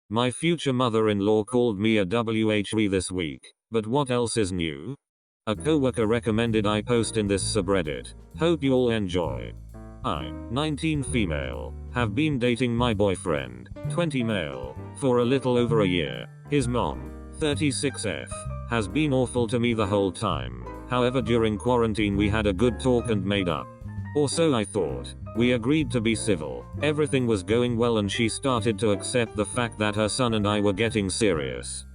My future mother-in-law called me a WHV this week. But what else is new? A coworker recommended I post in this subreddit. Hope you all enjoy. I, 19 female, have been dating my boyfriend, 20 male, for a little over a year. His mom, 36F, has been awful to me the whole time. However, during quarantine we had a good talk and made up. Or so I thought. We agreed to be civil. Everything was going well and she started to accept the fact that her son and I were getting serious.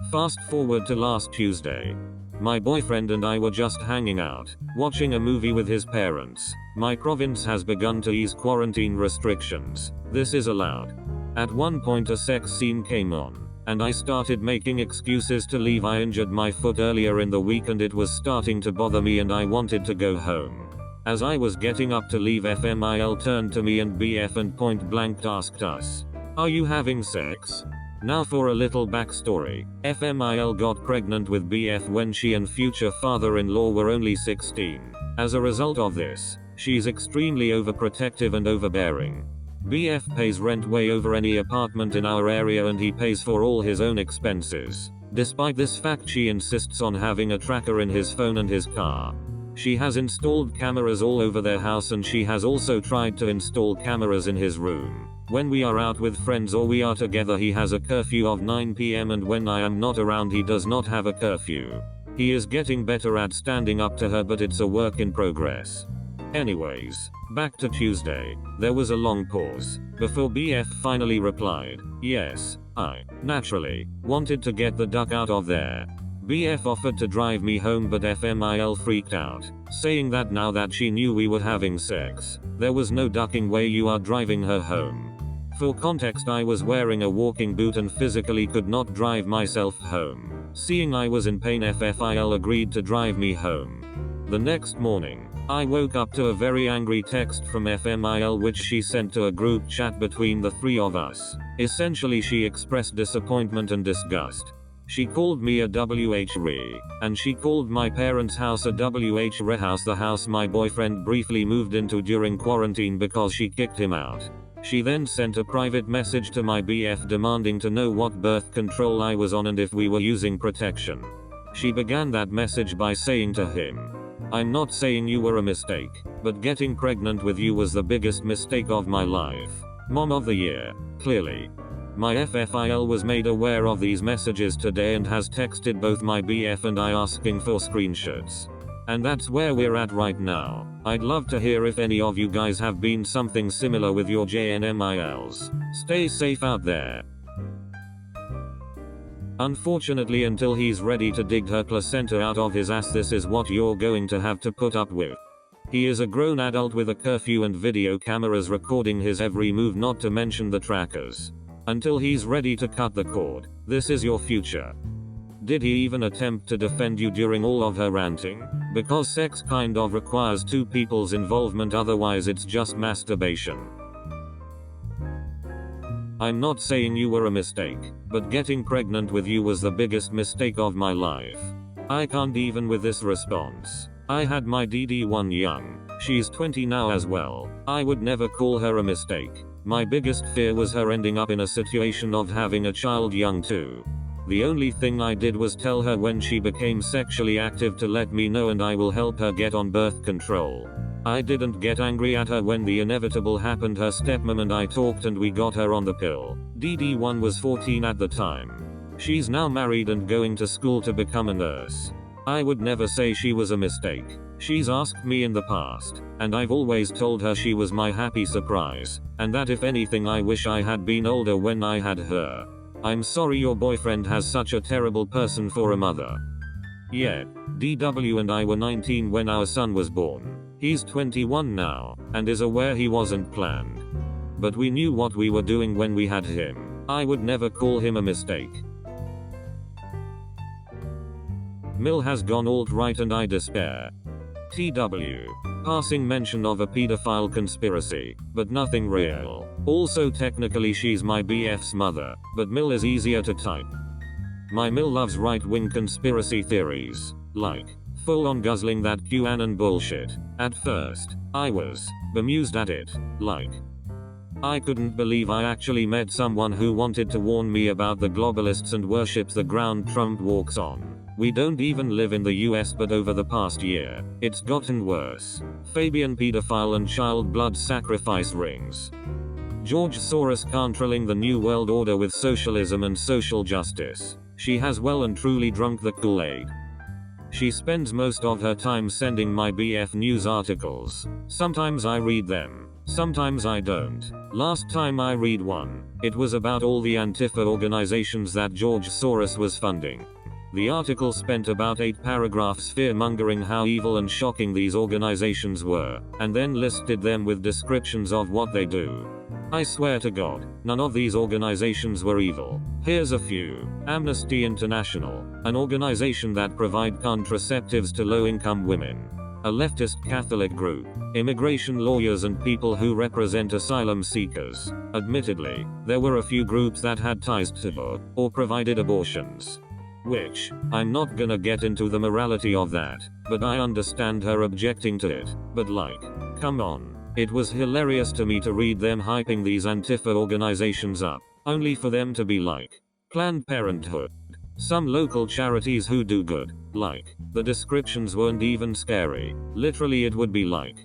Fast forward to last Tuesday. My boyfriend and I were just hanging out, watching a movie with his parents. My province has begun to ease quarantine restrictions. This is allowed. At one point a sex scene came on, and I started making excuses to leave. I injured my foot earlier in the week and it was starting to bother me and I wanted to go home. As I was getting up to leave, FMIL turned to me and BF and point blank asked us, "Are you having sex?" Now for a little backstory. FMIL got pregnant with BF when she and future father-in-law were only 16. As a result of this, she's extremely overprotective and overbearing. BF pays rent way over any apartment in our area and he pays for all his own expenses. Despite this fact, she insists on having a tracker in his phone and his car. She has installed cameras all over their house and she has also tried to install cameras in his room. When we are out with friends or we are together, he has a curfew of 9 p.m. and when I am not around he does not have a curfew. He is getting better at standing up to her, but it's a work in progress. Anyways, back to Tuesday. There was a long pause before BF finally replied, "Yes, I, naturally, wanted to get the duck out of there." BF offered to drive me home but FMIL freaked out, saying that now that she knew we were having sex, there was no ducking way you are driving her home. For context, I was wearing a walking boot and physically could not drive myself home. Seeing I was in pain, FFIL agreed to drive me home. The next morning, I woke up to a very angry text from FMIL which she sent to a group chat between the three of us. Essentially, she expressed disappointment and disgust. She called me a WHRE, and she called my parents' house a WHRE house, the house my boyfriend briefly moved into during quarantine because she kicked him out. She then sent a private message to my BF demanding to know what birth control I was on and if we were using protection. She began that message by saying to him, "I'm not saying you were a mistake, but getting pregnant with you was the biggest mistake of my life. Mom of the year, clearly." My FFIL was made aware of these messages today and has texted both my BF and I asking for screenshots. And that's where we're at right now. I'd love to hear if any of you guys have been something similar with your JNMILs. Stay safe out there. Unfortunately, until he's ready to dig her placenta out of his ass, this is what you're going to have to put up with. He is a grown adult with a curfew and video cameras recording his every move, not to mention the trackers. Until he's ready to cut the cord, this is your future. Did he even attempt to defend you during all of her ranting? Because sex kind of requires two people's involvement, otherwise it's just masturbation. I'm not saying you were a mistake, but getting pregnant with you was the biggest mistake of my life. I can't even with this response. I had my DD1 young. She's 20 now as well. I would never call her a mistake. My biggest fear was her ending up in a situation of having a child young too. The only thing I did was tell her when she became sexually active to let me know and I will help her get on birth control. I didn't get angry at her when the inevitable happened. Her stepmom and I talked and we got her on the pill. DD1 was 14 at the time. She's now married and going to school to become a nurse. I would never say she was a mistake. She's asked me in the past, and I've always told her she was my happy surprise, and that if anything I wish I had been older when I had her. I'm sorry your boyfriend has such a terrible person for a mother. Yeah, DW and I were 19 when our son was born. He's 21 now, and is aware he wasn't planned. But we knew what we were doing when we had him. I would never call him a mistake. Mill has gone alt-right and I despair. TW. Passing mention of a pedophile conspiracy, but nothing real. Also technically she's my BF's mother, but Mill is easier to type. My Mill loves right-wing conspiracy theories. Like, full-on guzzling that QAnon bullshit. At first, I was bemused at it. Like, I couldn't believe I actually met someone who wanted to warn me about the globalists and worships the ground Trump walks on. We don't even live in the US, but over the past year, it's gotten worse. Fabian pedophile and child blood sacrifice rings. George Soros controlling the New World Order with socialism and social justice. She has well and truly drunk the Kool-Aid. She spends most of her time sending my BF news articles. Sometimes I read them. Sometimes I don't. Last time I read one, it was about all the Antifa organizations that George Soros was funding. The article spent about 8 paragraphs fear-mongering how evil and shocking these organizations were, and then listed them with descriptions of what they do. I swear to God, none of these organizations were evil. Here's a few. Amnesty International, an organization that provides contraceptives to low-income women. A leftist Catholic group. Immigration lawyers and people who represent asylum seekers. Admittedly, there were a few groups that had ties to or provided abortions. Which, I'm not gonna get into the morality of that, but I understand her objecting to it. But like, come on. It was hilarious to me to read them hyping these Antifa organizations up, only for them to be like Planned Parenthood. Some local charities who do good. Like, the descriptions weren't even scary. Literally it would be like,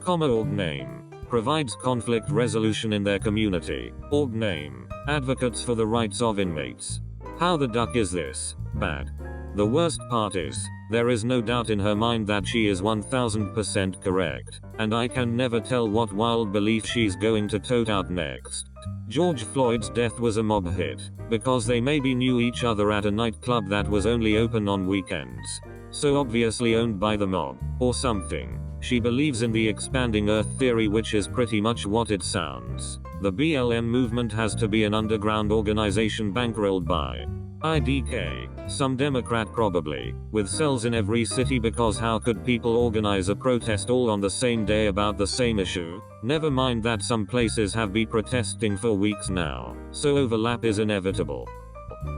org name. Provides conflict resolution in their community. Org name. Advocates for the rights of inmates. How the duck is this? Bad. The worst part is, there is no doubt in her mind that she is 1000% correct. And I can never tell what wild belief she's going to tote out next. George Floyd's death was a mob hit, because they maybe knew each other at a nightclub that was only open on weekends. So obviously owned by the mob, or something. She believes in the expanding earth theory, which is pretty much what it sounds. The BLM movement has to be an underground organization bankrolled by IDK, some Democrat probably, with cells in every city, because how could people organize a protest all on the same day about the same issue? Never mind that some places have been protesting for weeks now, so overlap is inevitable.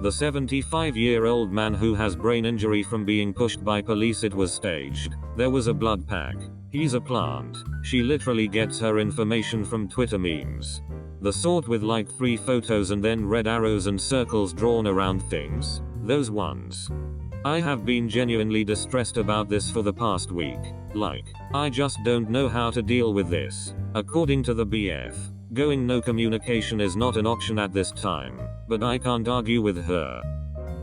The 75-year-old man who has brain injury from being pushed by police, it was staged. There was a blood pack. He's a plant. She literally gets her information from Twitter memes. The sort with like 3 photos and then red arrows and circles drawn around things. Those ones. I have been genuinely distressed about this for the past week. Like, I just don't know how to deal with this. According to the BF, going no communication is not an option at this time, but I can't argue with her.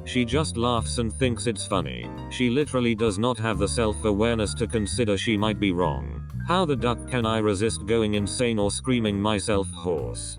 She just laughs and thinks it's funny. She literally does not have the self-awareness to consider she might be wrong. How the duck can I resist going insane or screaming myself hoarse?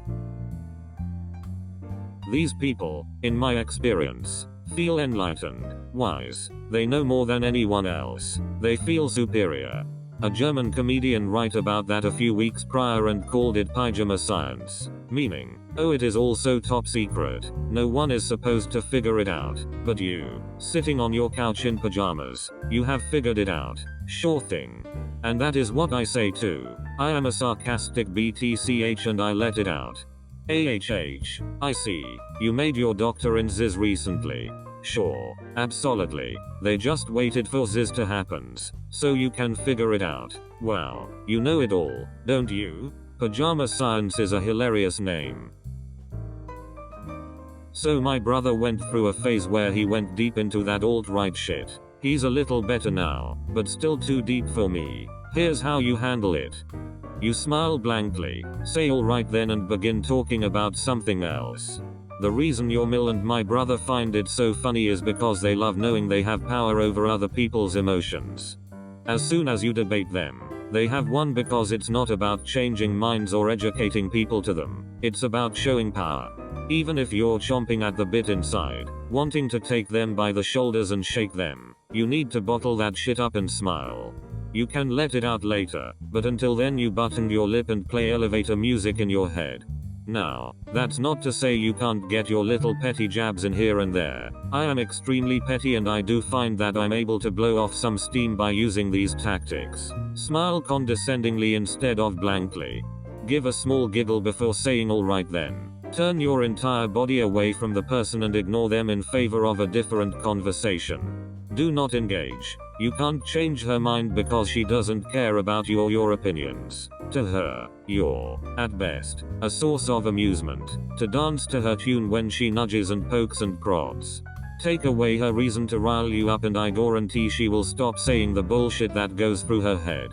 These people, in my experience, feel enlightened, wise. They know more than anyone else. They feel superior. A German comedian wrote about that a few weeks prior and called it pyjama science. Meaning, oh, it is all so top secret. No one is supposed to figure it out. But you, sitting on your couch in pajamas, you have figured it out. Sure thing. And that is what I say too. I am a sarcastic BTCH and I let it out. AHH. I see. You made your doctor in Ziz recently. Sure. Absolutely. They just waited for Ziz to happen. So you can figure it out. Wow. You know it all, don't you? Pajama Science is a hilarious name. So my brother went through a phase where he went deep into that alt-right shit. He's a little better now, but still too deep for me. Here's how you handle it. You smile blankly, say alright then and begin talking about something else. The reason your Mill and my brother find it so funny is because they love knowing they have power over other people's emotions. As soon as you debate them, they have won, because it's not about changing minds or educating people to them. It's about showing power. Even if you're chomping at the bit inside, wanting to take them by the shoulders and shake them, you need to bottle that shit up and smile. You can let it out later, but until then you button your lip and play elevator music in your head. Now, that's not to say you can't get your little petty jabs in here and there. I am extremely petty and I do find that I'm able to blow off some steam by using these tactics. Smile condescendingly instead of blankly. Give a small giggle before saying alright then. Turn your entire body away from the person and ignore them in favor of a different conversation. Do not engage. You can't change her mind because she doesn't care about you or your opinions. To her, you're, at best, a source of amusement. To dance to her tune when she nudges and pokes and prods. Take away her reason to rile you up and I guarantee she will stop saying the bullshit that goes through her head.